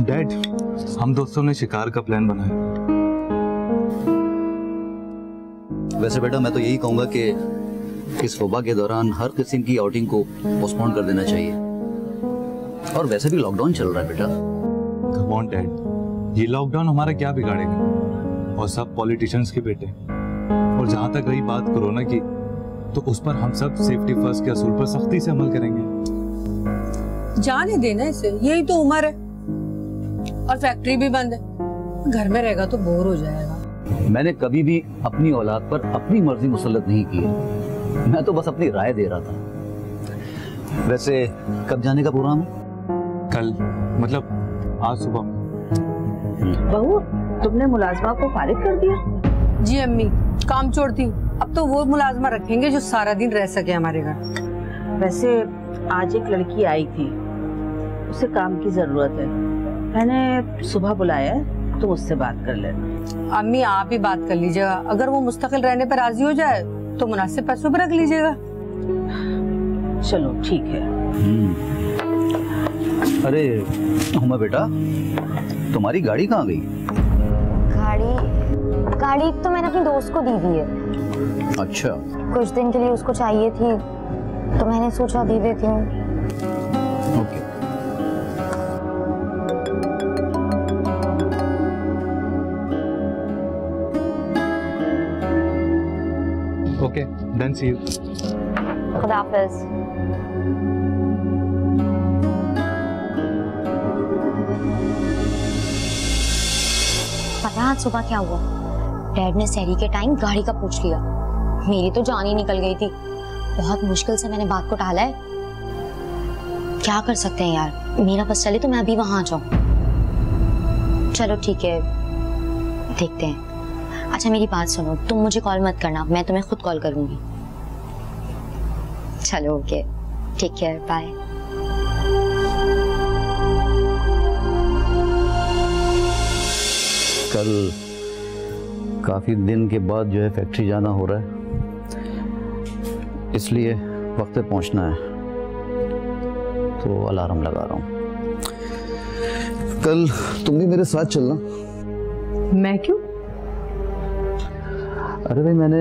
Dad, हम दोस्तों ने शिकार का प्लान बनाया। वैसे बेटा मैं तो यही कहूंगा कि इस वबा के दौरान हर किस्म की आउटिंग को पोस्टपोन कर देना चाहिए। और वैसे भी लॉकडाउन चल रहा है बेटा। कम ऑन डैड, ये लॉकडाउन हमारा क्या बिगाड़ेगा? और सब पॉलिटिशियंस के बेटे। और जहां तक रही बात कोरोना की, तो उस पर हम सब सेफ्टी फर्स्ट के असूल पर सख्ती से अमल करेंगे। जाने देना इसे, यही तो उम्र है। और फैक्ट्री भी बंद है, घर में रहेगा तो बोर हो जाएगा। मैंने कभी भी अपनी औलाद पर अपनी मर्जी मुसल्लत नहीं की है। मैं तो बस अपनी राय दे रहा था। वैसे कब जाने का प्रोग्राम है? कल, मतलब आज सुबह में। बहू, तुमने मुलाजमा को फारिग कर दिया? जी अम्मी, काम छोड़ती हूँ। अब तो वो मुलाजमा रखेंगे जो सारा दिन रह सके हमारे घर। वैसे आज एक लड़की आई थी, उसे काम की जरूरत है। मैंने सुबह बुलाया है, तो उससे बात कर लेना। अम्मी आप ही बात कर लीजिएगा। अगर वो मुस्तकिल रहने पर राजी हो जाए तो मुनासिब पैसों पर रख लीजिएगा। चलो ठीक है। अरे हुमा बेटा, तुम्हारी गाड़ी कहाँ गई? गाड़ी तो मैंने अपनी दोस्त को दी है। अच्छा। कुछ दिन के लिए उसको चाहिए थी, तो मैंने सोचा दे देती हूँ। Okay. Okay, then see you. खुदा हाफिज। पता है आज सुबह क्या हुआ? डैड ने सहरी के टाइम गाड़ी का पूछ लिया। मेरी तो जान ही निकल गई थी। बहुत मुश्किल से मैंने बात को टाला है। क्या कर सकते हैं यार, मेरा बस चले तो मैं अभी वहां आ जाऊं। चलो ठीक है, देखते हैं। अच्छा मेरी बात सुनो, तुम मुझे कॉल मत करना, मैं तुम्हें खुद कॉल करूंगी। चलो ओके, टेक केयर, बाय। कल काफी दिन के बाद जो है फैक्ट्री जाना हो रहा है, इसलिए वक्त पे पहुंचना है, तो अलार्म लगा रहा हूँ। कल तुम भी मेरे साथ चलना। मैं क्यों? अरे भाई, मैंने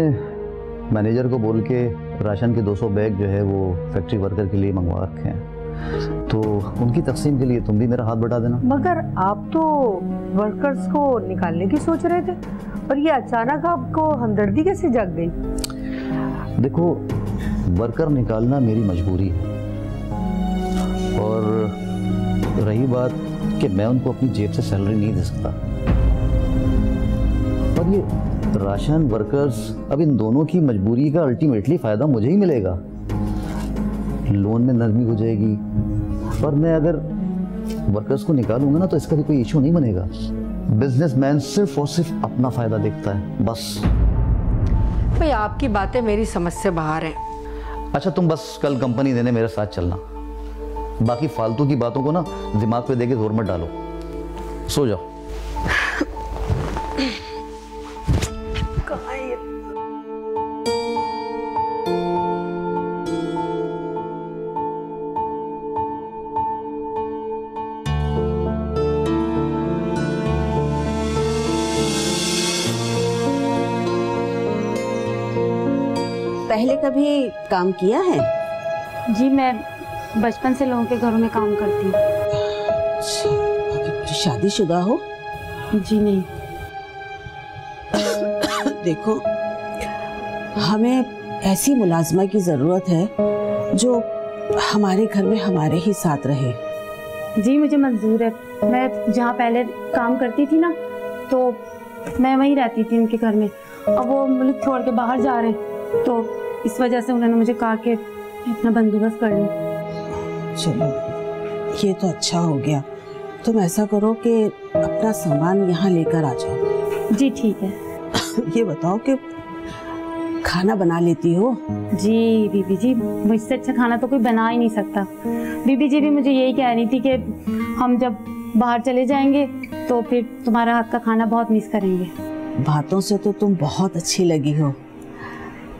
मैनेजर को बोल के राशन के 200 बैग जो है वो फैक्ट्री वर्कर के लिए मंगवा रखे हैं, तो उनकी तकसीम के लिए तुम भी मेरा हाथ बटा देना। मगर आप तो वर्कर्स को निकालने की सोच रहे थे, और ये अचानक आपको हमदर्दी कैसे जाग गई? देखो, वर्कर निकालना मेरी मजबूरी है, और रही बात कि मैं उनको अपनी जेब से सैलरी नहीं दे सकता, और ये राशन वर्कर्स, अब इन दोनों की मजबूरी का अल्टीमेटली फायदा मुझे ही मिलेगा। लोन में नरमी हो जाएगी, और मैं अगर वर्कर्स को निकालूंगा ना तो इसका भी कोई इशू नहीं बनेगा। बिजनेसमैन सिर्फ और सिर्फ अपना फायदा देखता है, बस। भाई आपकी बातें मेरी समझ से बाहर है। अच्छा, तुम बस कल कंपनी देने मेरे साथ चलना, बाकी फालतू की बातों को ना दिमाग पे देके जोर मत डालो, सो जाओ। पहले कभी काम किया है? जी, मैं बचपन से लोगों के घरों में काम करती हूँ। शादीशुदा हो? जी नहीं। देखो, हमें ऐसी मुलाजमा की जरूरत है जो हमारे घर में हमारे ही साथ रहे। जी मुझे मंजूर है। मैं जहाँ पहले काम करती थी ना, तो मैं वहीं रहती थी उनके घर में। अब वो मुल्क छोड़ के बाहर जा रहे, तो इस वजह से उन्होंने मुझे कहा कि अपना बंदोबस्त कर लूं। चलो, ये तो अच्छा हो गया। तुम ऐसा करो कि अपना सामान यहाँ लेकर आ जाओ। जी ठीक है। ये बताओ कि खाना बना लेती हो? जी बीबी जी, मुझसे अच्छा खाना तो कोई बना ही नहीं सकता। बीबी जी भी मुझे यही कह रही थी कि हम जब बाहर चले जाएंगे तो फिर तुम्हारा हाथ का खाना बहुत मिस करेंगे। बातों से तो तुम बहुत अच्छी लगी हो,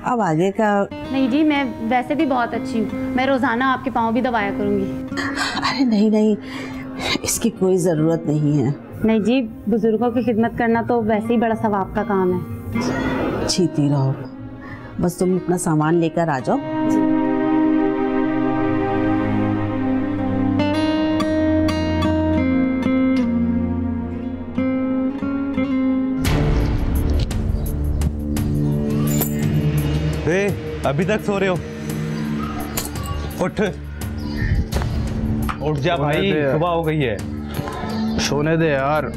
अब आगे का। नहीं जी, मैं वैसे भी बहुत अच्छी हूँ। मैं रोजाना आपके पाँव भी दबाया करूँगी। अरे नहीं नहीं, इसकी कोई ज़रूरत नहीं है। नहीं जी, बुजुर्गों की खिदमत करना तो वैसे ही बड़ा सवाब का काम है। जीती रहो, बस तुम अपना सामान लेकर आ जाओ। अभी तक सो रहे हो? उठ जा भाई, सुबह हो गई है। सोने दे यार।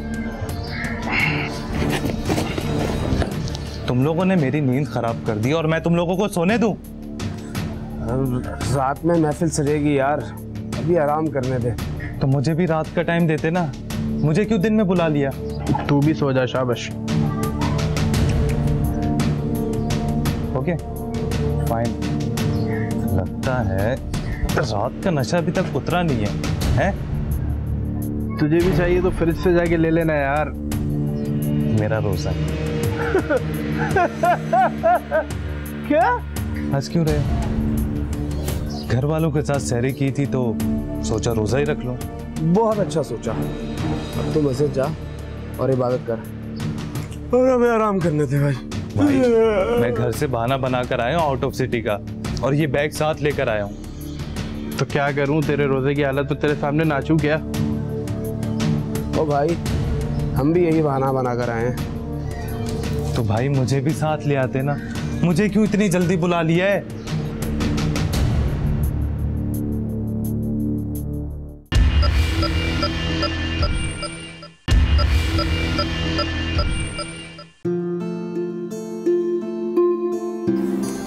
तुम लोगों ने मेरी नींद खराब कर दी और मैं तुम लोगों को सोने दूं? रात में महफिल सजेगी यार, अभी आराम करने दे। तो मुझे भी रात का टाइम देते ना, मुझे क्यों दिन में बुला लिया? तू भी सो जा, शाबाश। Okay fine. लगता है रात का नशा अभी तक उतरा नहीं है? तुझे भी चाहिए तो फ्रिज से जाके ले लेना यार। मेरा रोजा। क्या? हंस क्यों रहे हो? घर वालों के साथ सहरी की थी तो सोचा रोजा ही रख लो। बहुत अच्छा सोचा। अब तू मस्जिद जा और इबादत कर और हमें आराम करने दे भाई। मैं घर से बहाना बना कर आया हूँ आउट ऑफ सिटी का, और ये बैग साथ लेकर आया हूँ। तो क्या करूं, तेरे रोजे की हालत तो तेरे सामने नाचूं क्या? ओ भाई, हम भी यही बहाना बना कर आए हैं। तो भाई मुझे भी साथ ले आते ना, मुझे क्यों इतनी जल्दी बुला लिया है?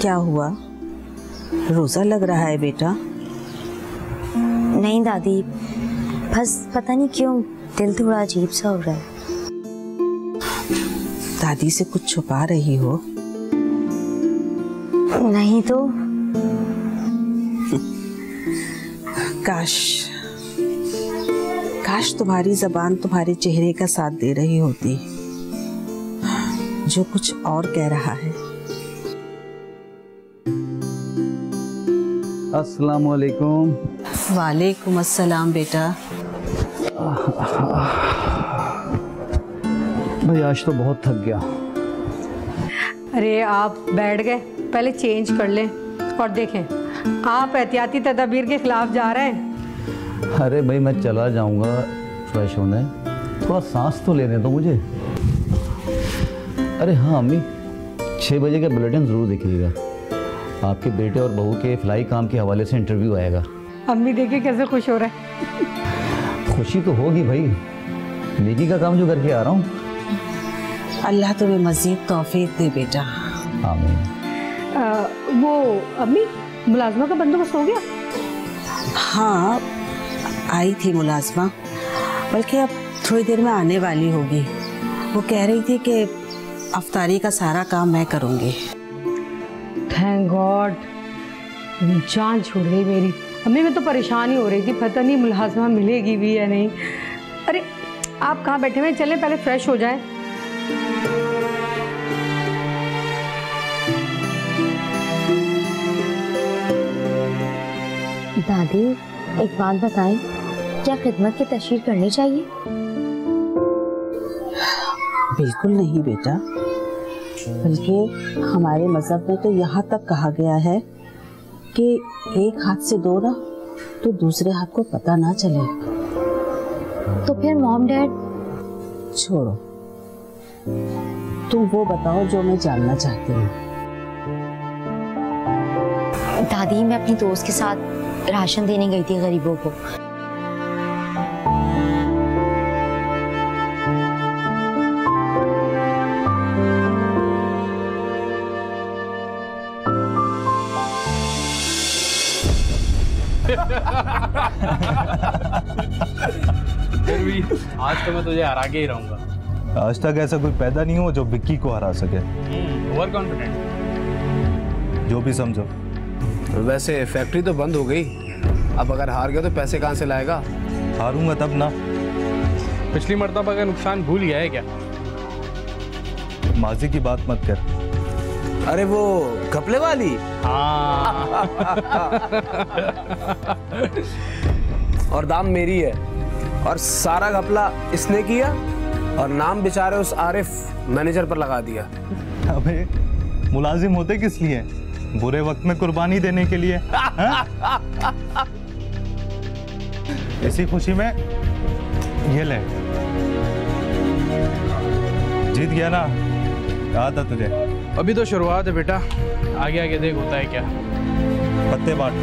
क्या हुआ, रोजा लग रहा है बेटा? नहीं दादी, बस पता नहीं क्यों दिल थोड़ा अजीब सा हो रहा है। दादी से कुछ छुपा रही हो? नहीं तो। काश तुम्हारी जबान तुम्हारे चेहरे का साथ दे रही होती, जो कुछ और कह रहा है। अस्सलाम वालेकुम। वालेकुम अस्सलाम बेटा। भाई आज तो बहुत थक गया। अरे आप बैठ गए, पहले चेंज कर लें। और देखें, आप एहतियाती तदबीर के खिलाफ जा रहे हैं। अरे भाई मैं चला जाऊंगा फ्रेश होने, थोड़ा सांस तो लेने दो मुझे। अरे हाँ अम्मी, 6 बजे का बुलेटिन ज़रूर देखिएगा। आपके बेटे और बहू के फ्लाई काम के हवाले से इंटरव्यू आएगा। अम्मी देखिए कैसे खुश हो रहा है। खुशी तो होगी भाई, नेकी का काम जो करके आ रहा हूँ। अल्लाह तुम्हें मजीद तौफीक दे बेटा। आमीन। वो अम्मी, मुलाजमा का बंदोबस्त हो गया? हाँ, आई थी मुलाजमा, बल्कि अब थोड़ी देर में आने वाली होगी। वो कह रही थी कि अफ्तारी का सारा काम मैं करूँगी। थैंक गॉड, जान छूट गई मेरी। अम्मी मैं तो परेशान ही हो रही थी, पता नहीं मुलाजमा मिलेगी भी या नहीं। अरे आप कहाँ बैठे हुए, चलें पहले फ्रेश हो जाएं। दादी एक बात बताएं, क्या खिदमत की तशहीर करनी चाहिए? बिल्कुल नहीं बेटा, बल्कि हमारे मज़हब में तो यहाँ तक कहा गया है कि एक हाथ से दो ना तो दूसरे हाथ को पता ना चले। तो फिर मॉम डैड? छोड़ो, तुम वो बताओ जो मैं जानना चाहती हूँ। दादी मैं अपनी दोस्त के साथ राशन देने गई थी गरीबों को। फिर भी आज तो मैं तुझे हरा के ही रहूंगा। आज तक ऐसा कोई पैदा नहीं हुआ जो विक्की को हरा सके। Over confident. जो भी समझो। वैसे फैक्ट्री तो बंद हो गई, अब अगर हार गया तो पैसे कहाँ से लाएगा? हारूंगा तब ना। पिछली मर्तबा का नुकसान भूल गया है क्या? माजी की बात मत कर। अरे वो घपले वाली। हाँ। और दाम मेरी है, और सारा घपला इसने किया और नाम बेचारे उस आरिफ मैनेजर पर लगा दिया। अबे मुलाजिम होते किस लिए? बुरे वक्त में कुर्बानी देने के लिए। इसी खुशी में ये ले, जीत गया ना, कहा था तुझे। अभी तो शुरुआत है बेटा, आगे आगे देख होता है क्या। पत्ते बांट।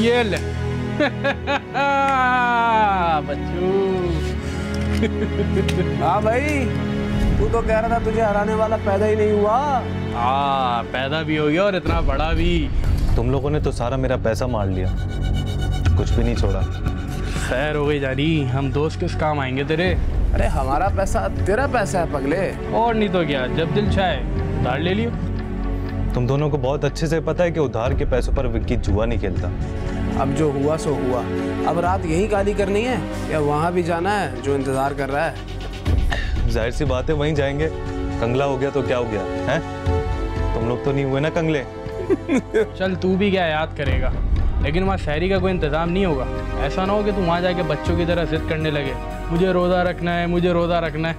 ये ले बच्चू। हाँ भाई, तू तो कह रहा था तुझे हराने वाला पैदा ही नहीं हुआ। हाँ, पैदा भी हो गया और इतना बड़ा भी। तुम लोगों ने तो सारा मेरा पैसा मार लिया, कुछ भी नहीं छोड़ा। खैर हो गई जानी, हम दोस्त किस काम आएंगे तेरे। अरे हमारा पैसा तेरा पैसा है पगले, और नहीं तो क्या, जब दिल चाहे उधार ले लियो। तुम दोनों को बहुत अच्छे से पता है कि उधार के पैसों पर विक्की जुआ नहीं खेलता। अब जो हुआ सो हुआ, अब रात यही काली करनी है या वहाँ भी जाना है जो इंतजार कर रहा है? जाहिर सी बात है वहीं जाएंगे। कंगला हो गया तो क्या हो गया है? तुम लोग तो नहीं हुए ना कंगले। चल तू भी क्या याद करेगा, लेकिन वहाँ शहरी का कोई इंतजाम नहीं होगा। ऐसा ना हो कि तू वहाँ जाके बच्चों की तरह जिद करने लगे, मुझे रोज़ा रखना है, मुझे रोज़ा रखना है।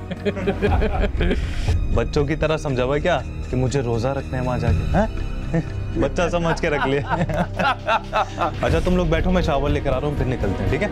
बच्चों की तरह समझावा क्या कि मुझे रोज़ा रखना है वहाँ जाके, हैं? बच्चा समझ के रख लिया। अच्छा तुम लोग बैठो, मैं चावल लेकर आ रहा हूँ, फिर निकलते हैं, ठीक है?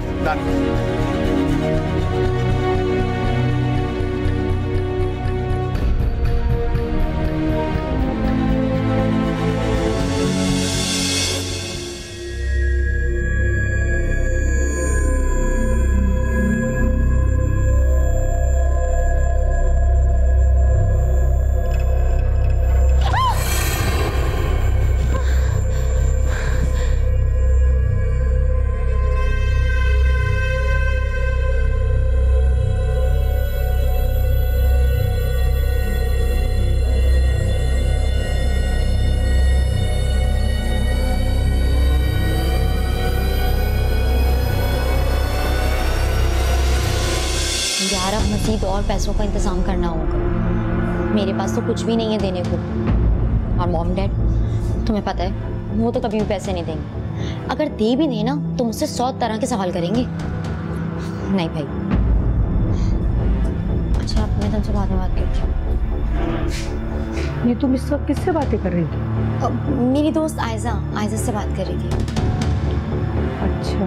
यार अब मजीद और पैसों का इंतजाम करना होगा, मेरे पास तो कुछ भी नहीं है देने को। और मॉम डैड, तुम्हें पता है वो तो कभी भी पैसे नहीं देंगे। अगर दे भी दें ना तो मुझसे 100 तरह के सवाल करेंगे। नहीं भाई। अच्छा मैं तुमसे बाद में बात करती हूँ। ये तुम इस वक्त किससे बातें कर रही थी? मेरी दोस्त आयजा से बात कर रही थी। अच्छा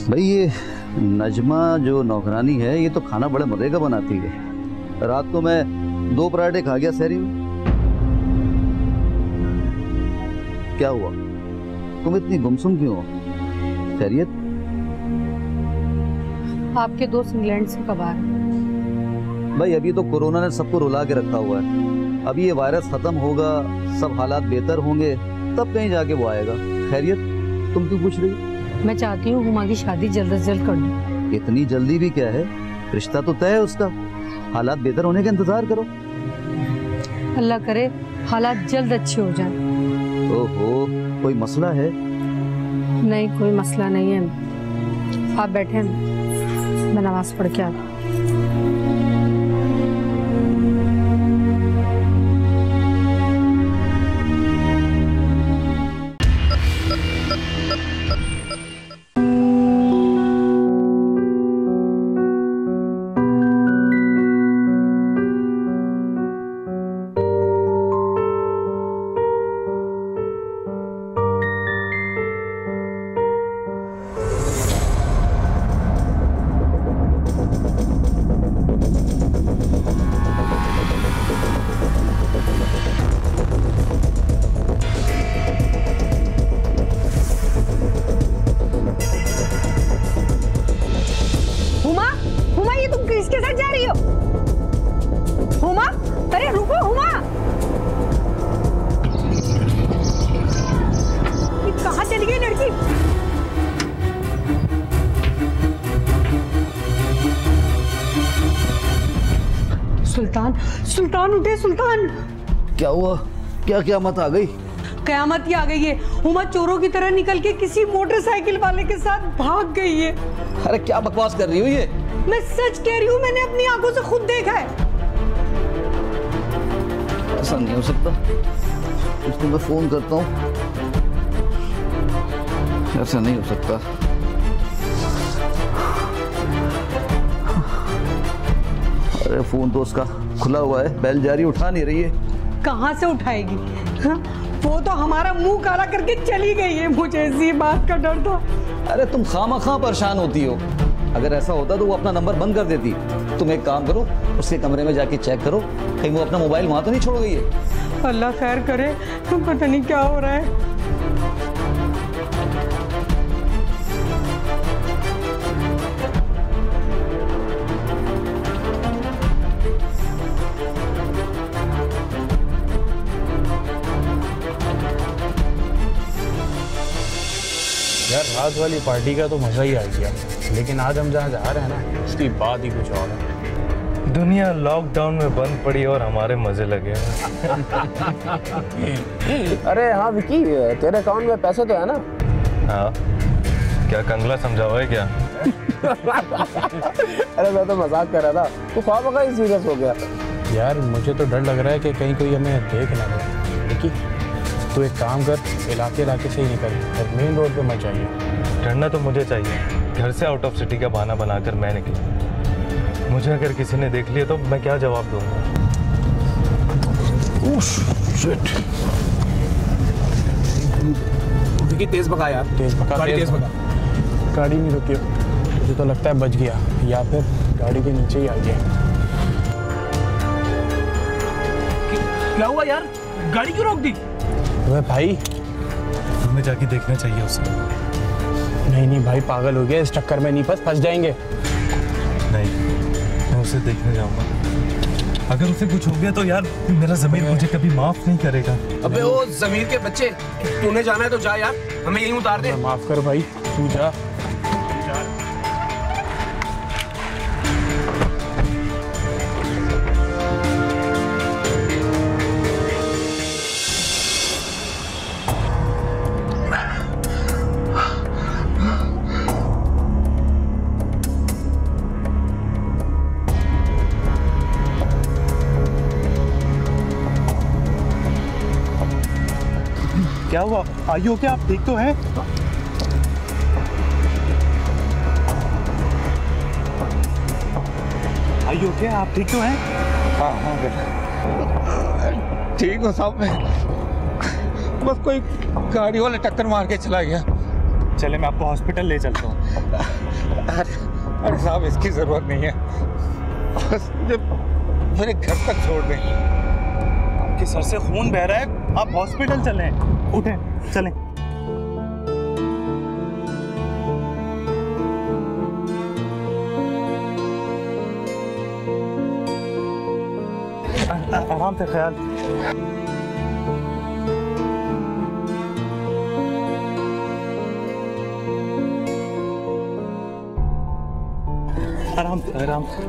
भाई ये नजमा जो नौकरानी है ये तो खाना बड़े मजे का बनाती है। रात को मैं 2 पराठे खा गया शहरी में। क्या हुआ, तुम इतनी गुमसुम क्यों हो? खैरियत? आपके दोस्त इंग्लैंड से कब आ रहे? भाई अभी तो कोरोना ने सबको रुला के रखा हुआ है। अभी ये वायरस खत्म होगा, सब हालात बेहतर होंगे, तब कहीं जाके वो आएगा। खैरियत? तुम क्यों पूछ रही? मैं चाहती हूँ हुमा की शादी जल्द से जल्द कर दूँ। इतनी जल्दी भी क्या है, रिश्ता तो तय है उसका। हालात बेहतर होने का इंतजार करो। अल्लाह करे हालात जल्द अच्छे हो जाएं। ओहो, कोई मसला है? नहीं कोई मसला नहीं है, आप बैठे, मैं नमाज पढ़ के आती हूँ। सुल्तान उठे सुल्तान। क्या हुआ? क्या क़यामत आ गई? कयामत ही आ गई है। उमा चोरों की तरह निकल के किसी मोटरसाइकिल वाले के साथ भाग गई है। अरे क्या बकवास कर रही हो ये? मैं सच कह रही हूँ, मैंने अपनी आंखों से खुद देखा है। ऐसा नहीं हो सकता, उसको मैं फोन करता हूँ। ऐसा नहीं हो सकता। अरे फोन तो उसका खुला हुआ है, बेल जारी, उठा नहीं रही है। कहाँ से उठाएगी? हाँ? वो तो हमारा मुंह काला करके चली गई है, मुझे इसी बात का डर था। अरे तुम खामखा परेशान होती हो। अगर ऐसा होता तो वो अपना नंबर बंद कर देती। तुम एक काम करो, उसके कमरे में जाके चेक करो, कहीं वो अपना मोबाइल वहां तो नहीं छोड़ गई है। अल्लाह खैर करे, तुम पता नहीं क्या हो रहा है। यार रात वाली पार्टी का तो मजा ही आ गया, लेकिन आज हम जहाँ जा रहे हैं ना, उसकी बात ही कुछ और है। दुनिया लॉकडाउन में बंद पड़ी और हमारे मजे लगे। अरे हाँ विकी, तेरे अकाउंट में पैसे तो है ना? हाँ, क्या कंगला समझा हुआ है क्या? अरे मैं तो मजाक कर रहा था, तू ख्वाब ही सीरियस हो गया। यार मुझे तो डर लग रहा है कि कहीं कोई हमें देख ना ले। विकी तू एक काम कर, इलाके से ही निकल और मेन रोड पे मत जाइए। डरना तो मुझे चाहिए। घर से आउट ऑफ सिटी का बहाना बनाकर मैं निकला। मुझे अगर किसी ने देख लिया तो मैं क्या जवाब दूंगा? विकी तेज भगा यार, तेज भगा, गाड़ी तेज भगा। गाड़ी नहीं रुकी, मुझे तो लगता है बच गया या फिर गाड़ी के नीचे ही आ गया। क्या हुआ यार, गाड़ी क्यों रोक दी? अबे भाई हमें जाके देखना चाहिए उसे। नहीं भाई, पागल हो गया, इस चक्कर में नहीं फंस जाएंगे। नहीं, मैं उसे देखने जाऊंगा। अगर उसे कुछ हो गया तो यार मेरा ज़मीर मुझे कभी माफ नहीं करेगा। अबे ओ ज़मीर के बच्चे, तूने जाना है तो जा यार, हमें यहीं उतार दे। माफ कर भाई, तू जा। क्या हुआ? आइयो, क्या आप ठीक तो हैं? आइयो, क्या आप ठीक तो हैं? हाँ ठीक हो साहब। मैं बस कोई गाड़ी वाले टक्कर मार के चला गया। चले मैं आपको हॉस्पिटल ले चलता हूँ। अरे साहब इसकी जरूरत नहीं है, बस मुझे मेरे घर तक छोड़ दें। आपके सर से खून बह रहा है, आप हॉस्पिटल चलें। उठें, चलें। आराम से, ख्याल। आराम से, आराम से।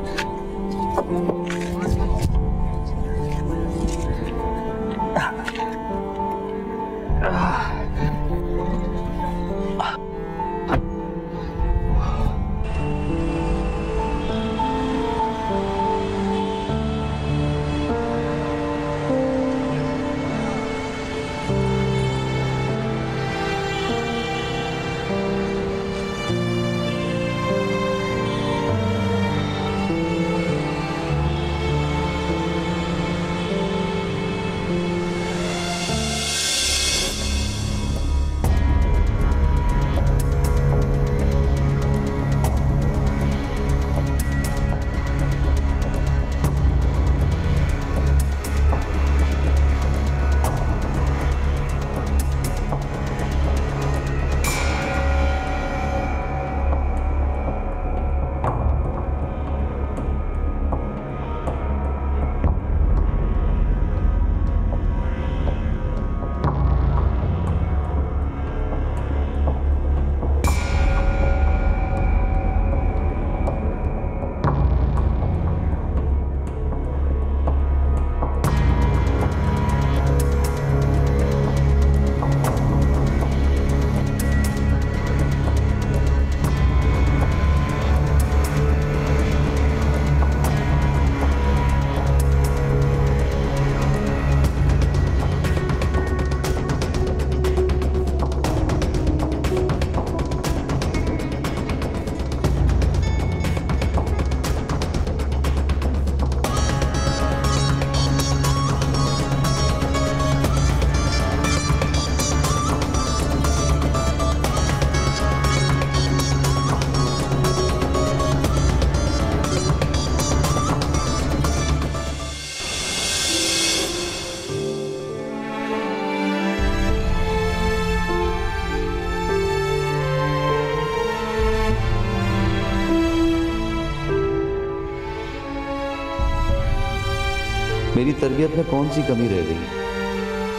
मेरी तरबियत में कौन सी कमी रह गई?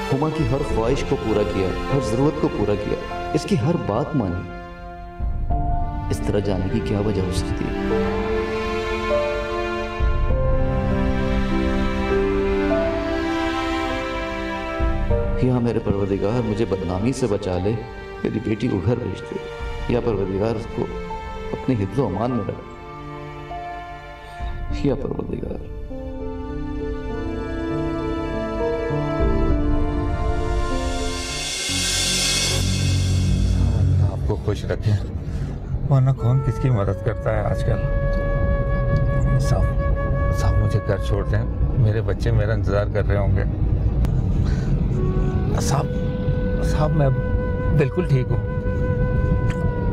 हुमा की हर ख्वाहिश को पूरा किया, हर जरूरत को पूरा किया, इसकी हर बात मानी। इस तरह जाने की क्या वजह हो सकती है? या मेरे परवरदिगार मुझे बदनामी से बचा ले, मेरी बेटी को घर भेज दे, या परवरदिगार उसको अपने हिफ्ज़ो अमान में रख, या परवरदिगार। आपको खुश रखे, वरना कौन किसकी मदद करता है आजकल। साहब मुझे घर छोड़ दें, मेरे बच्चे मेरा इंतजार कर रहे होंगे। साहब मैं बिल्कुल ठीक हूँ,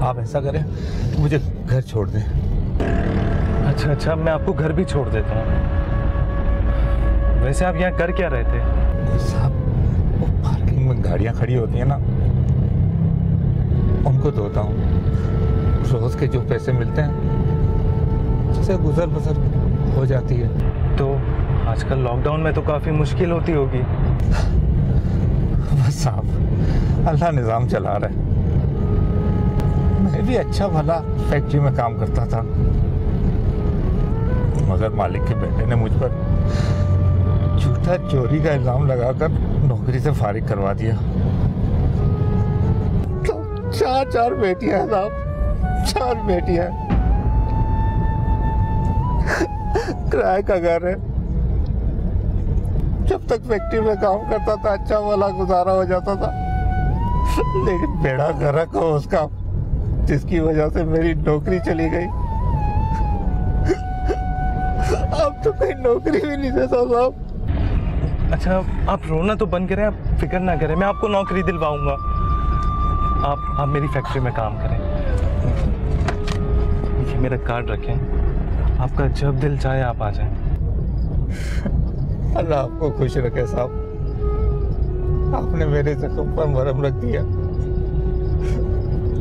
आप ऐसा करें मुझे घर छोड़ दें। अच्छा, मैं आपको घर भी छोड़ देता हूँ। वैसे आप यहाँ कर क्या रहे थे? साहब वो पार्किंग में गाड़ियाँ खड़ी होती हैं ना, उनको धोता हूँ। रोज के जो पैसे मिलते हैं उससे गुजर बसर हो जाती है। तो आजकल लॉकडाउन में तो काफी मुश्किल होती होगी। बस साहब अल्लाह निज़ाम चला रहा है। मैं भी अच्छा भला फैक्ट्री में काम करता था, मगर मालिक के बेटे ने मुझ पर झूठा चोरी का इल्जाम लगाकर नौकरी से फारिग करवा दिया। तो 4 बेटियां हैं साहब, 4 बेटियां। किराए का घर है। जब तक फैक्ट्री में काम करता था अच्छा वाला गुजारा हो जाता था, लेकिन बेड़ा गर्क हो उसका, जिसकी वजह से मेरी नौकरी चली गई। अब तो कोई नौकरी भी नहीं देता साहब। अच्छा, आप रोना तो बंद करें, आप फिक्र ना करें, मैं आपको नौकरी दिलवाऊंगा। आप मेरी फैक्ट्री में काम करें। ये मेरा कार्ड रखें, आपका जब दिल चाहे आप आ जाएं। अल्लाह आपको खुश रखे साहब, आपने मेरे जख्म पर मरहम रख दिया।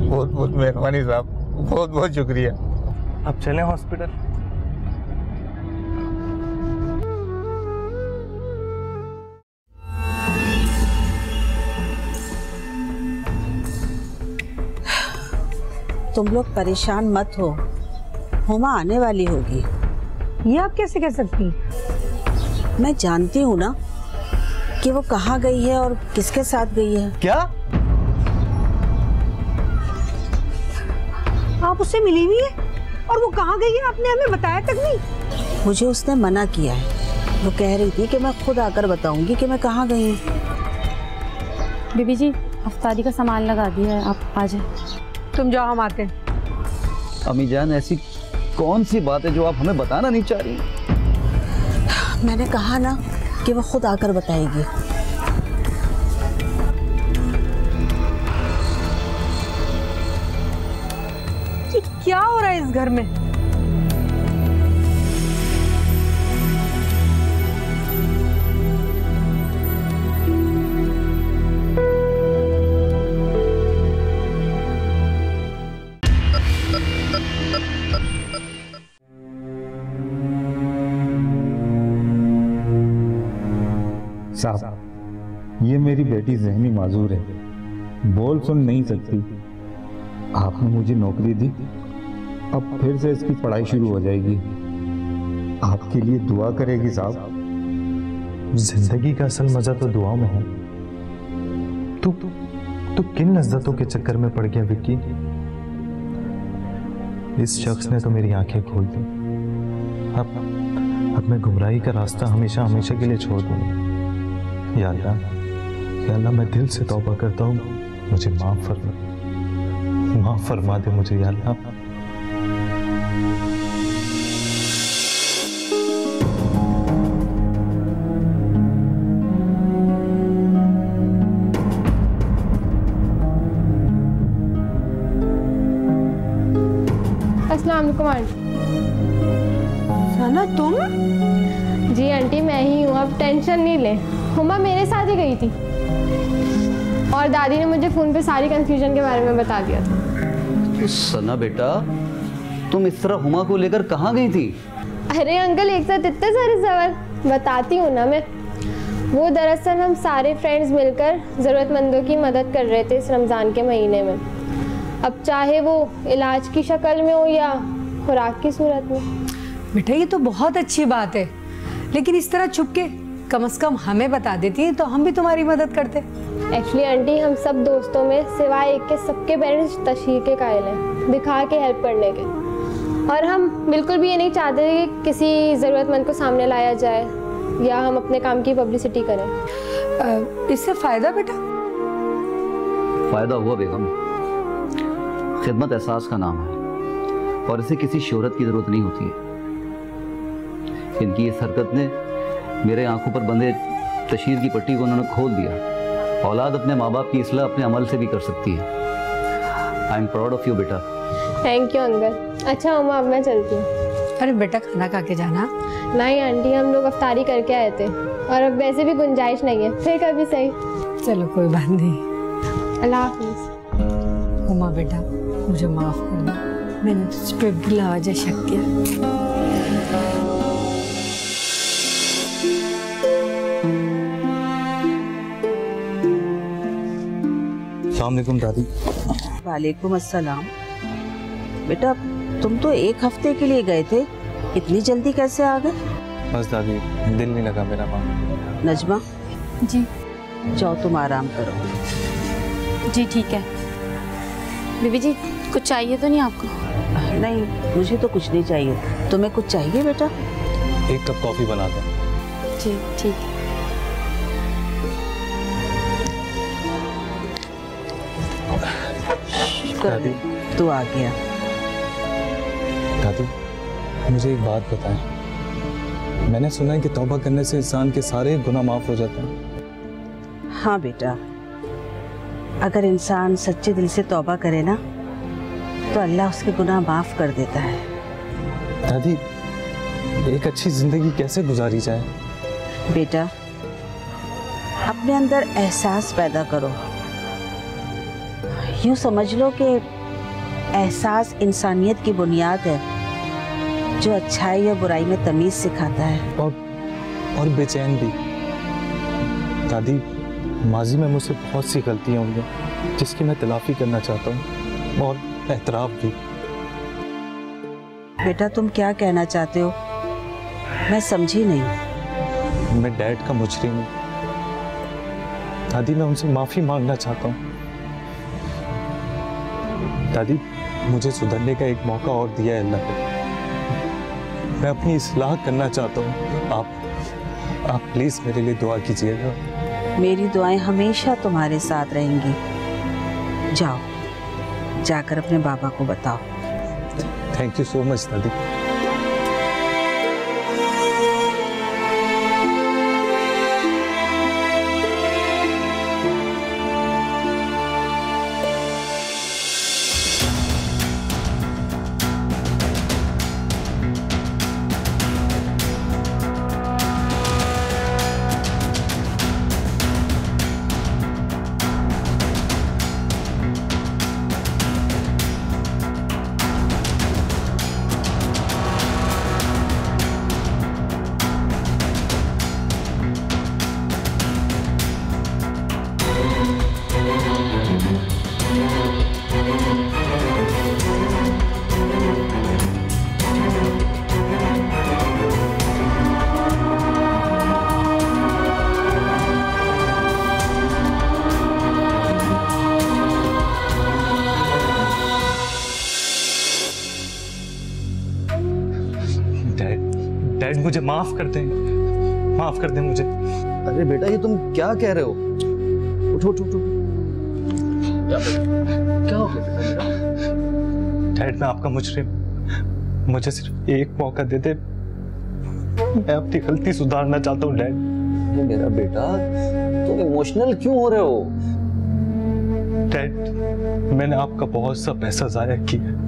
बहुत बहुत मेहरबानी साहब, बहुत बहुत शुक्रिया। आप चलें हॉस्पिटल। तुम लोग परेशान मत हो, हुमा आने वाली होगी। ये आप कैसे कह सकती? मैं जानती हूँ ना कि वो कहाँ गई है और किसके साथ गई है। क्या आप उससे मिली नहीं है? और वो कहाँ गई है आपने हमें बताया तक नहीं। मुझे उसने मना किया है, वो कह रही थी कि मैं खुद आकर बताऊंगी कि मैं कहाँ गई हूँ। बीबी जी अफ्तारी का सामान लगा दिया है, आप आ जाए। तुम जाओ, हम आते हैं। अम्मी जान, ऐसी कौन सी बात है जो आप हमें बताना नहीं चाह रही? मैंने कहा ना कि वो खुद आकर बताएगी। ये क्या हो रहा है इस घर में? साहब ये मेरी बेटी जहनी माजूर है, बोल सुन नहीं सकती। आपने मुझे नौकरी दी, अब फिर से इसकी पढ़ाई शुरू हो जाएगी। आपके लिए दुआ करेगी साहब। जिंदगी का असल मजा तो दुआ में है। तू किन लज्जतों के चक्कर में पड़ गया विक्की? इस शख्स ने तो मेरी आंखें खोल दी। अब मैं गुमराही का रास्ता हमेशा हमेशा के लिए छोड़ दूंगा। या अल्लाह, मैं दिल से तौबा करता हूँ, मुझे माफ फरमा दे मुझे या अल्लाह। अस्सलाम वालेकुम आंटी। सना तुम? जी आंटी मैं ही हूँ, अब टेंशन नहीं ले। हुमा मेरे साथ ही गई थी और दादी ने मुझे फ़ोन पे सारी कंफ्यूजन के बारे में बता दिया था। सना बेटा, तुम इस तरह हुमा को लेकर कहाँ गई थी? अरे अंकल एक साथ इतने सारे सवाल, बताती हूँ ना मैं। वो दरअसल हम सारे फ्रेंड्स मिलकर ज़रूरतमंदों की मदद कर रहे थे इस रमज़ान के महीने में। अब चाहे वो इलाज की शक्ल में हो या खुराक की सूरत में। बेटा ये तो बहुत अच्छी बात है, लेकिन इस तरह छुप के कम से कम हमें बता देती तो हम भी तुम्हारी मदद करते। एक्चुअली आंटी हम सब दोस्तों में सिवाय एक के सबके पेरेंट्स तशहीर के कायल हैं, दिखा के हेल्प करने के। और हम बिल्कुल भी ये नहीं चाहते कि किसी ज़रूरतमंद को सामने लाया जाए या हम अपने काम की पब्लिसिटी करें। इससे फ़ायदा बेटा? फ़ायदा हुआ बेगम। खिदमत एहसास का नाम है और इसे किसी शोहरत की ज़रूरत नहीं होती है। इनकी इस हरकत ने मेरे आंखों पर बंधे तशहीर की पट्टी को उन्होंने खोल दिया। औलाद अपने माँ बाप की इस्लाह अपने अमल से भी कर सकती है। I am proud of you बेटा। Thank you uncle. अच्छा मम्मा अब मैं चलती हूँ। अरे बेटा खाना खा के जाना। नहीं आंटी हम लोग अफ्तारी करके आए थे और अब वैसे भी गुंजाइश नहीं है, फिर कभी सही। चलो कोई बात नहीं। अल्लाह हाफिज़। उमा बेटा मुझे माफ़ कर दो, मैंने तुझ पे बिलावजह शक किया। अस्सलामुअलैकुम दादी। वालेकुम अस्सलाम। बेटा तुम तो एक हफ्ते के लिए गए थे, इतनी जल्दी कैसे आ गए? बस दादी दिल नहीं लगा मेरा वहाँ। नजमा जी जाओ तुम आराम करो। जी ठीक है। बीबी जी कुछ चाहिए तो नहीं आपको? नहीं मुझे तो कुछ नहीं चाहिए। तुम्हें कुछ चाहिए बेटा? एक कप कॉफ़ी बना दो। जी ठीक है। दादी तू आ गया। दादी मुझे एक बात बताएं। मैंने सुना है कि तौबा करने से इंसान के सारे गुनाह माफ हो जाते हैं। हाँ बेटा, अगर इंसान सच्चे दिल से तौबा करे ना तो अल्लाह उसके गुनाह माफ कर देता है। दादी एक अच्छी जिंदगी कैसे गुजारी जाए? बेटा अपने अंदर एहसास पैदा करो। यूँ समझ लो कि एहसास इंसानियत की बुनियाद है जो अच्छाई या बुराई में तमीज़ सिखाता है। और बेचैन भी। दादी माजी में मुझसे बहुत सी गलतियाँ हुई हैं जिसकी मैं तलाफी करना चाहता हूँ और एतराफ़ भी। बेटा तुम क्या कहना चाहते हो? मैं समझी नहीं। मैं डैड का मुजरिम हूँ दादी। मैं उनसे माफ़ी मांगना चाहता हूँ। दादी मुझे सुधरने का एक मौका और दिया है अल्लाह ने। मैं अपनी इस्लाह करना चाहता हूँ। आप प्लीज़ मेरे लिए दुआ कीजिएगा। मेरी दुआएं हमेशा तुम्हारे साथ रहेंगी। जाओ जाकर अपने बाबा को बताओ। थैंक यू सो मच दादी। डैड मुझे माफ कर दें, माफ कर दें मुझे। अरे बेटा ये तुम क्या कह रहे हो? उठो उठो उठो। क्या हो गया बेटा? डैड मैं आपका मुजरिम, मुझे सिर्फ एक मौका दे दे, मैं अपनी गलती सुधारना चाहता हूँ डैड। मेरा बेटा तुम इमोशनल क्यों हो रहे हो? डैड मैंने आपका बहुत सा पैसा जाया किया,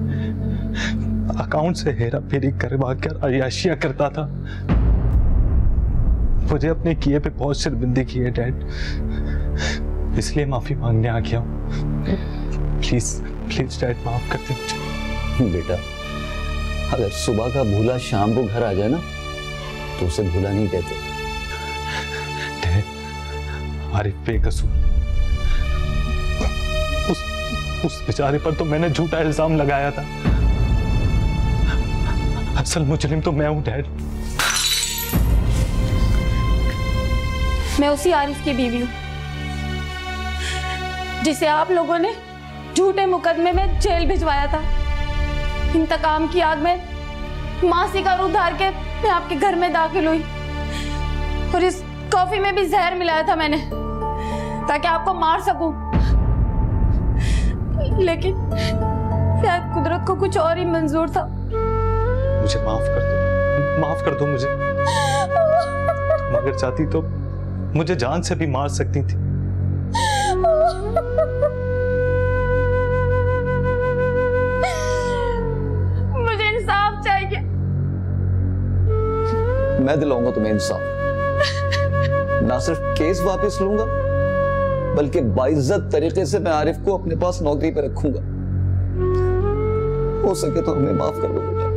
अकाउंट से हेरा फेरी करवा कर अयाशियां करता था। मुझे अपने किए पे बहुत शर्मिंदगी की है डैड, इसलिए माफी मांगने आ गया हूँ। प्लीज प्लीज डैड माफ कर दे मुझे। बेटा अगर सुबह का भूला शाम को घर आ जाए ना तो उसे भूला नहीं कहते। आरिफ बेकसूर है। उस बेचारे पर तो मैंने झूठा इल्जाम लगाया था। असल मुजरिम तो मैं हूं डैड। मैं उसी आरिफ की बीवी हूँ जिसे आप लोगों ने झूठे मुकदमे में जेल भिजवाया था। इंतकाम की आग में मासी का रूप धार के मैं आपके घर में दाखिल हुई और इस कॉफी में भी जहर मिलाया था मैंने ताकि आपको मार सकूं। लेकिन शायद कुदरत को कुछ और ही मंजूर था। मुझे माफ कर दो मुझे। तुम अगर चाहती तो मुझे जान से भी मार सकती थी। मुझे इंसाफ चाहिए। मैं दिलाऊंगा तुम्हें इंसाफ। ना सिर्फ केस वापस लूंगा बल्कि बाइज्जत तरीके से मैं आरिफ को अपने पास नौकरी पर रखूंगा। हो सके तो हमें माफ कर दो बेटा।